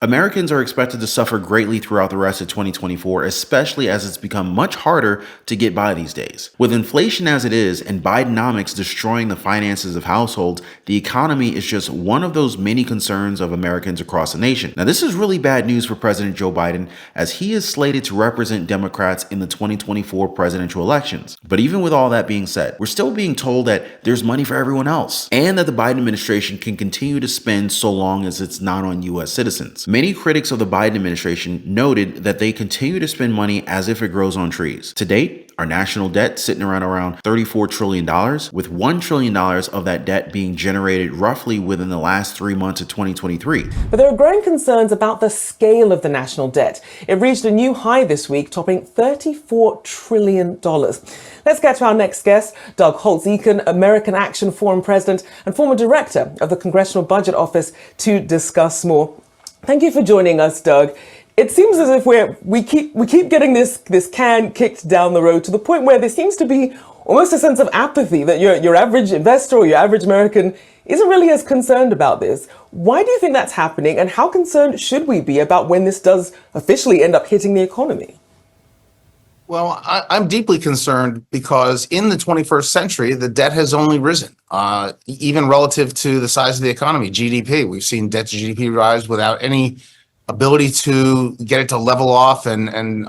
Americans are expected to suffer greatly throughout the rest of 2024, especially as it's become much harder to get by these days. With inflation as it is and Bidenomics destroying the finances of households, the economy is just one of those many concerns of Americans across the nation. Now, this is really bad news for President Joe Biden, as he is slated to represent Democrats in the 2024 presidential elections. But even with all that being said, we're still being told that there's money for everyone else, and that the Biden administration can continue to spend so long as it's not on U.S. citizens. Many critics of the Biden administration noted that they continue to spend money as if it grows on trees. To date, our national debt sitting around $34 trillion, with $1 trillion of that debt being generated roughly within the last 3 months of 2023. But there are growing concerns about the scale of the national debt. It reached a new high this week, topping $34 trillion. Let's get to our next guest, Doug Holtz-Eakin, American Action Forum president and former director of the Congressional Budget Office, to discuss more. Thank you for joining us, Doug. It seems as if we keep getting this can kicked down the road to the point where there seems to be almost a sense of apathy that your average investor or your average American isn't really as concerned about this. Why do you think that's happening, and how concerned should we be about when this does officially end up hitting the economy? Well, I'm deeply concerned because in the 21st century, the debt has only risen, even relative to the size of the economy, GDP. We've seen debt to GDP rise without any ability to get it to level off and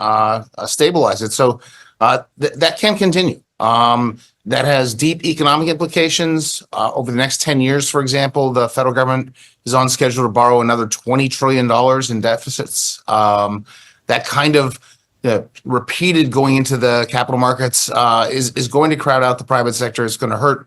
stabilize it. So that can continue. That has deep economic implications. Over the next 10 years, for example, the federal government is on schedule to borrow another $20 trillion in deficits. That kind of repeated going into the capital markets is going to crowd out the private sector. It's going to hurt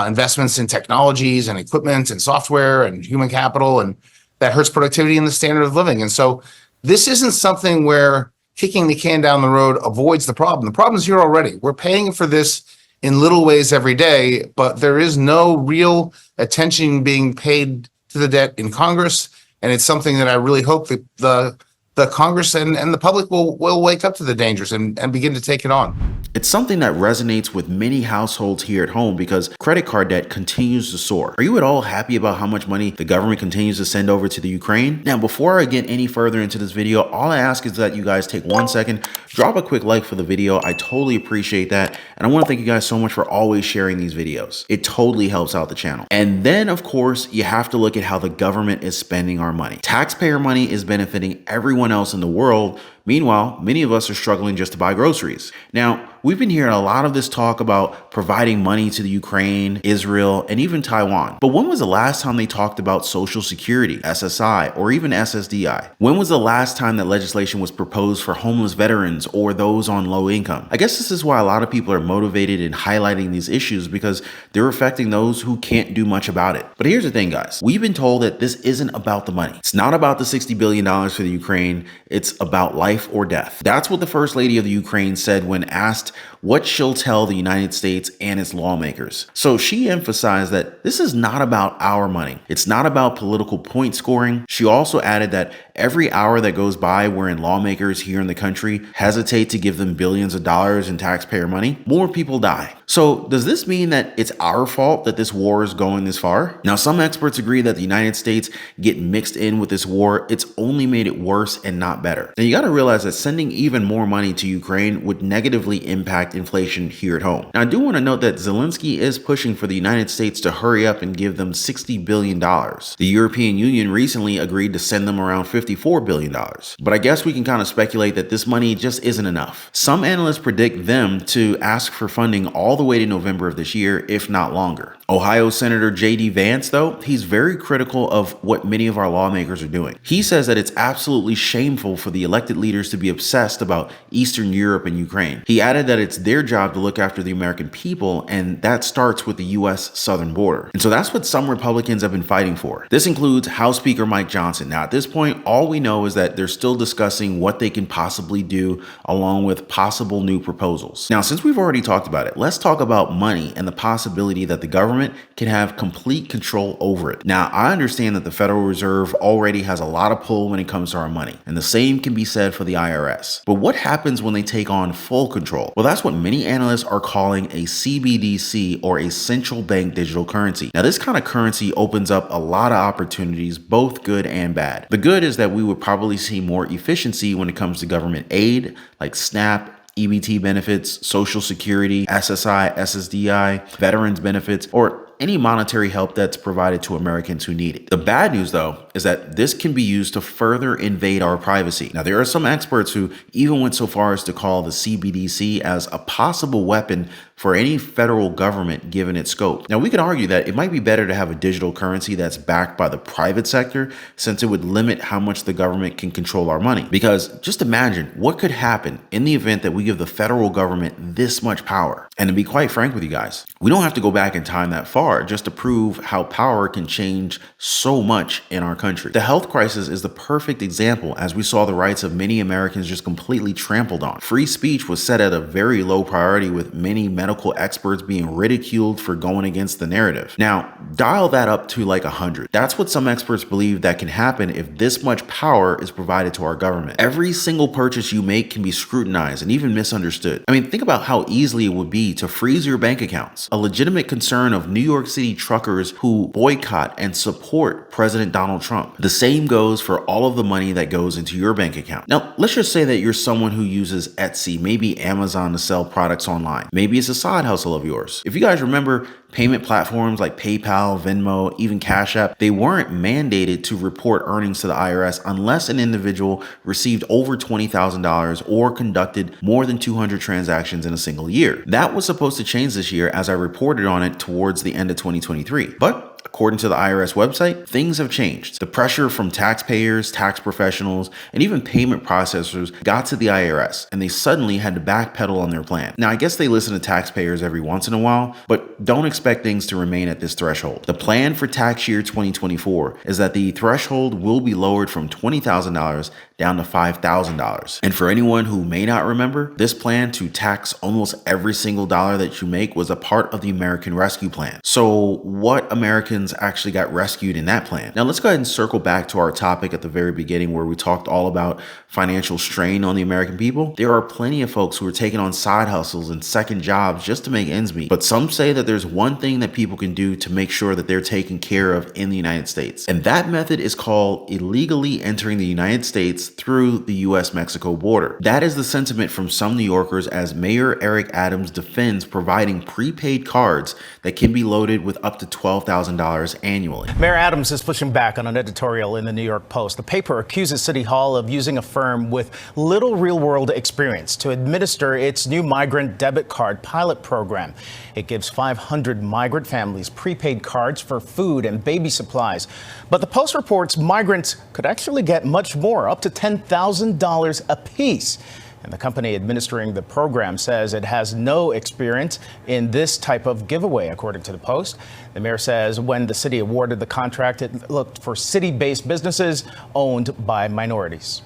investments in technologies and equipment and software and human capital, and that hurts productivity and the standard of living. And so this isn't something where kicking the can down the road avoids the problem. The problem's here already. We're paying for this in little ways every day, but there is no real attention being paid to the debt in Congress. And it's something that I really hope that the Congress and the public will wake up to the dangers and begin to take it on. It's something that resonates with many households here at home because credit card debt continues to soar. Are you at all happy about how much money the government continues to send over to the Ukraine? Now, before I get any further into this video, all I ask is that you guys take 1 second, drop a quick like for the video. I totally appreciate that. And I want to thank you guys so much for always sharing these videos. It totally helps out the channel. And then, of course, you have to look at how the government is spending our money. Taxpayer money is benefiting everyone else in the world. Meanwhile, many of us are struggling just to buy groceries. Now, we've been hearing a lot of this talk about providing money to the Ukraine, Israel, and even Taiwan. But when was the last time they talked about Social Security, SSI, or even SSDI? When was the last time that legislation was proposed for homeless veterans or those on low income? I guess this is why a lot of people are motivated in highlighting these issues, because they're affecting those who can't do much about it. But here's the thing, guys. We've been told that this isn't about the money. It's not about the $60 billion for the Ukraine. It's about life or death. That's what the First Lady of the Ukraine said when asked what she'll tell the United States and its lawmakers. So she emphasized that this is not about our money. It's not about political point scoring. She also added that every hour that goes by wherein lawmakers here in the country hesitate to give them billions of dollars in taxpayer money, more people die. So does this mean that it's our fault that this war is going this far? Now, some experts agree that the United States get mixed in with this war. It's only made it worse and not better. Now, you got to realize that sending even more money to Ukraine would negatively impact inflation here at home. Now, I do want to note that Zelensky is pushing for the United States to hurry up and give them $60 billion. The European Union recently agreed to send them around $54 billion. But I guess we can kind of speculate that this money just isn't enough. Some analysts predict them to ask for funding all the way to November of this year, if not longer. Ohio Senator J.D. Vance, though, he's very critical of what many of our lawmakers are doing. He says that it's absolutely shameful for the elected leaders to be obsessed about Eastern Europe and Ukraine. He added that it's their job to look after the American people, and that starts with the U.S. southern border. And so that's what some Republicans have been fighting for. This includes House Speaker Mike Johnson. Now, at this point, all we know is that they're still discussing what they can possibly do along with possible new proposals. Now, since we've already talked about it, let's talk about money and the possibility that the government government can have complete control over it. Now, I understand that the Federal Reserve already has a lot of pull when it comes to our money, and the same can be said for the IRS. But what happens when they take on full control? Well, that's what many analysts are calling a CBDC, or a central bank digital currency. Now, this kind of currency opens up a lot of opportunities, both good and bad. The good is that we would probably see more efficiency when it comes to government aid, like SNAP, EBT benefits, Social Security, SSI, SSDI, veterans benefits, or any monetary help that's provided to Americans who need it. The bad news, though, is that this can be used to further invade our privacy. Now, there are some experts who even went so far as to call the CBDC as a possible weapon for any federal government given its scope. Now, we could argue that it might be better to have a digital currency that's backed by the private sector, since it would limit how much the government can control our money. Because just imagine what could happen in the event that we give the federal government this much power. And to be quite frank with you guys, we don't have to go back in time that far just to prove how power can change so much in our country. The health crisis is the perfect example, as we saw the rights of many Americans just completely trampled on. Free speech was set at a very low priority, with many medical experts being ridiculed for going against the narrative. Now, dial that up to like 100. That's what some experts believe that can happen if this much power is provided to our government. Every single purchase you make can be scrutinized and even misunderstood. I mean, think about how easily it would be to freeze your bank accounts. A legitimate concern of New York City truckers who boycott and support President Donald Trump. The same goes for all of the money that goes into your bank account. Now, let's just say that you're someone who uses Etsy, maybe Amazon, to sell products online. Maybe it's a side hustle of yours. If you guys remember, payment platforms like PayPal, Venmo, even Cash App, they weren't mandated to report earnings to the IRS unless an individual received over $20,000 or conducted more than 200 transactions in a single year. That was supposed to change this year, as I reported on it towards the end of 2023. But according to the IRS website, things have changed. The pressure from taxpayers, tax professionals, and even payment processors got to the IRS, and they suddenly had to backpedal on their plan. Now, I guess they listen to taxpayers every once in a while, but don't expect things to remain at this threshold. The plan for tax year 2024 is that the threshold will be lowered from $20,000 down to $5,000. And for anyone who may not remember, this plan to tax almost every single dollar that you make was a part of the American Rescue Plan. So what Americans actually got rescued in that plan? Now, let's go ahead and circle back to our topic at the very beginning, where we talked all about financial strain on the American people. There are plenty of folks who are taking on side hustles and second jobs just to make ends meet. But some say that there's one thing that people can do to make sure that they're taken care of in the United States. And that method is called illegally entering the United States through the U.S. Mexico border. That is the sentiment from some New Yorkers, as Mayor Eric Adams defends providing prepaid cards that can be loaded with up to $12,000 annually. Mayor Adams is pushing back on an editorial in the New York Post. The paper accuses City Hall of using a firm with little real-world experience to administer its new migrant debit card pilot program. It gives 500 migrant families prepaid cards for food and baby supplies. But the Post reports migrants could actually get much more, up to $10,000 apiece. And the company administering the program says it has no experience in this type of giveaway, according to the Post. The mayor says when the city awarded the contract, it looked for city-based businesses owned by minorities.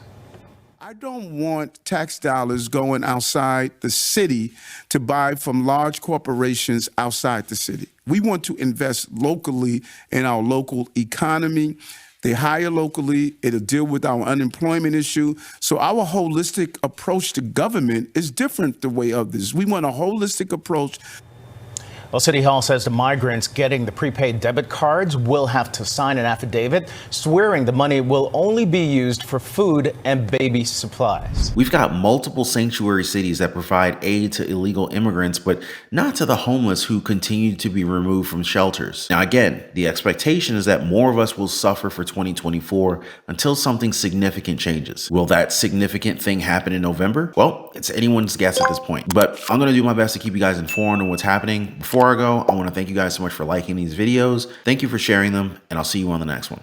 I don't want tax dollars going outside the city to buy from large corporations outside the city. We want to invest locally in our local economy. They hire locally. It'll deal with our unemployment issue. So our holistic approach to government is different the way others. We want a holistic approach. Well, City Hall says the migrants getting the prepaid debit cards will have to sign an affidavit swearing the money will only be used for food and baby supplies. We've got multiple sanctuary cities that provide aid to illegal immigrants, but not to the homeless who continue to be removed from shelters. Now, again, the expectation is that more of us will suffer for 2024 until something significant changes. Will that significant thing happen in November? Well, it's anyone's guess at this point, but I'm going to do my best to keep you guys informed on what's happening. Before I go, I want to thank you guys so much for liking these videos. Thank you for sharing them, and I'll see you on the next one.